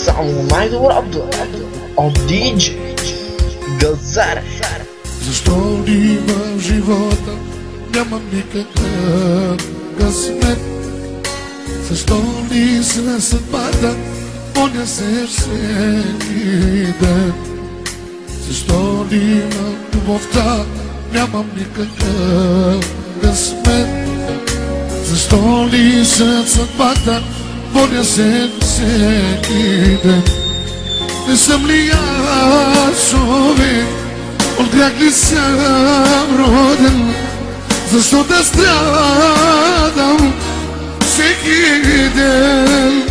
Само най-добър от DJ Газаре. Защо ли в живота нямам никакъв късмет? Защо ли се съдбата гоня се всеки ден? Защо ли в любовта нямам никакъв късмет? Защо ли се съдбата гоня се всеки ден? Не съм ли аз човек? От грях ли съм роден? Защо да страдам всеки ден?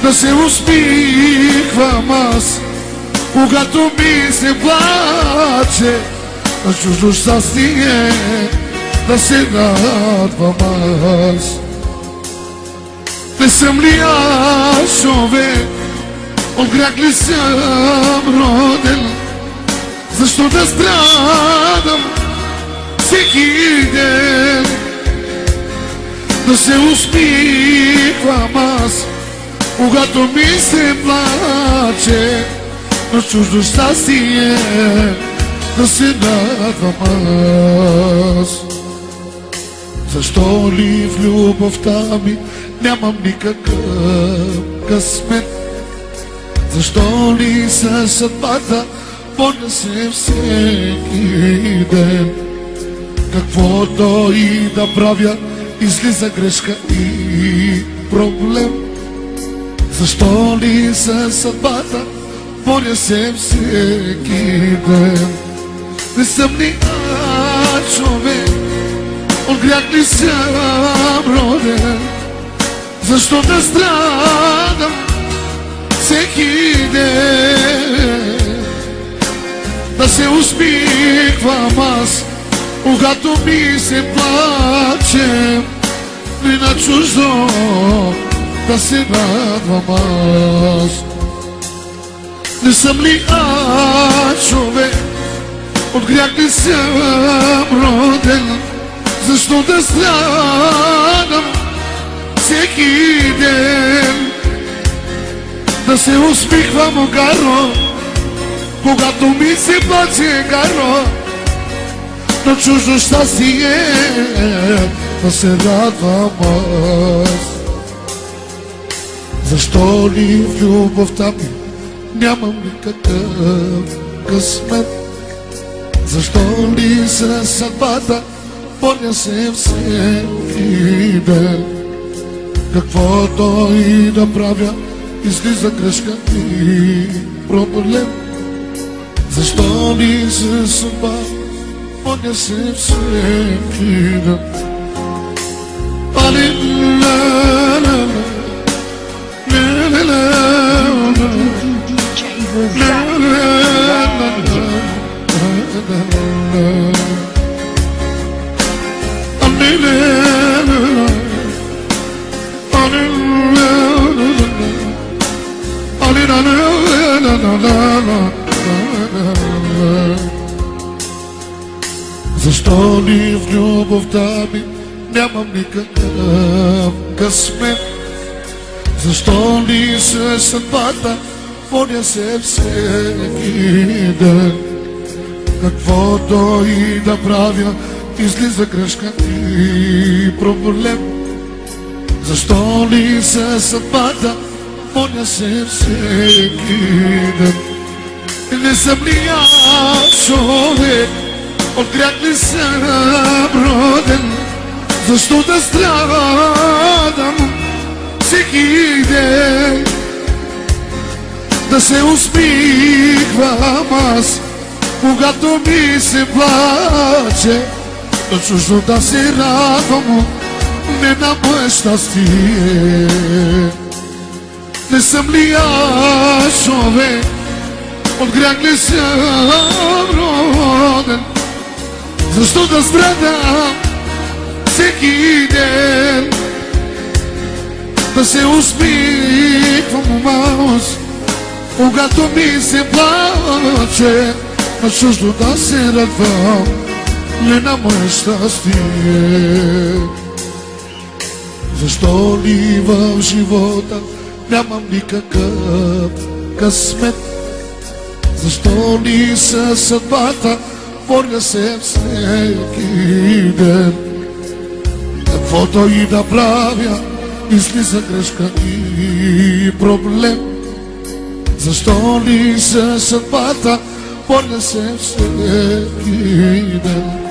Да се усмихвам аз, когато ми се плаче, на чуждо щастие да се радвам аз. Не съм ли аз човек? От грях ли съм роден? Защо да страдам всеки ден? Да се усмихвам аз, когато ми се плаче, на чуждо щастие да се радвам аз. Защо ли в любовта ми нямам никакъв късмет? Защо ли със съдбата боня се всеки ден? Каквото и да правя, излиза грешка и проблем. Защо ли със съдбата боня се всеки ден? Не съм ли аз човек? От грях ли съм роден? Защо да страдам всеки ден? Да се усмихвам аз, когато ми се плаче, и на чуждо да се радвам аз. Не съм ли аз човек? От грях ли съм роден? Защо да страдам всеки ден? Да се усмихвам гаро, когато ми се плаче гаро, на чуждо щастие да се радвам аз. Защо ли в любовта ми нямам никакъв късмет? Защо ли сред съдбата боня се всеки ден? Каквото и да правя, излиза грешка и проблем. Защо ли се съдба боня се всеки ден? Защо ли в любовта ми нямам никакъв късмет? Защо ли със съдбата боня се всеки ден? Каквото и да правя, излиза грешка и проблем. Защо ли със съдбата боня се всеки ден? Не съм ли аз човек? От грях ли съм роден? Защо да страдам всеки ден? Да се усмихвам аз, когато ми се плаче, на чуждо да се радвам, не на мое щастие. Не съм ли аз човек? От грях ли съм роден? Защо да страдам всеки ден? Да се усмихвам аз, когато ми се плаче, на чуждо да се радвам, не на мое щастие. Защо ли в живота нямам никакъв късмет? Защо ли със съдбата боря се всеки ден? Каквото и да правя, излиза грешка и проблем. Защо ли със съдбата боря се всеки ден?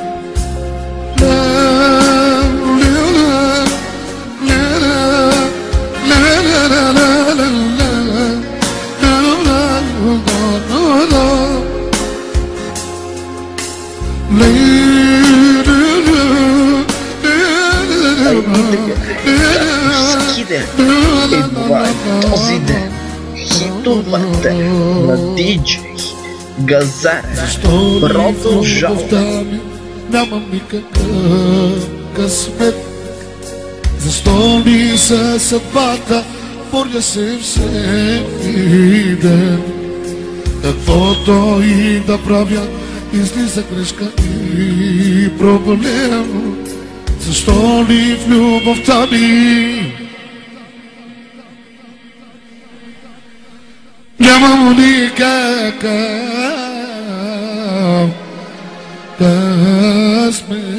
Всеки ден идва този ден. Хитовата на диджей Газарев продължава. Нямам никакъв късмет. Защо ли със съдбата боря се всеки ден? Каквото и да правя, излиза грешка и проблем. Защо ли в любовта ми нямам никакъв късмет?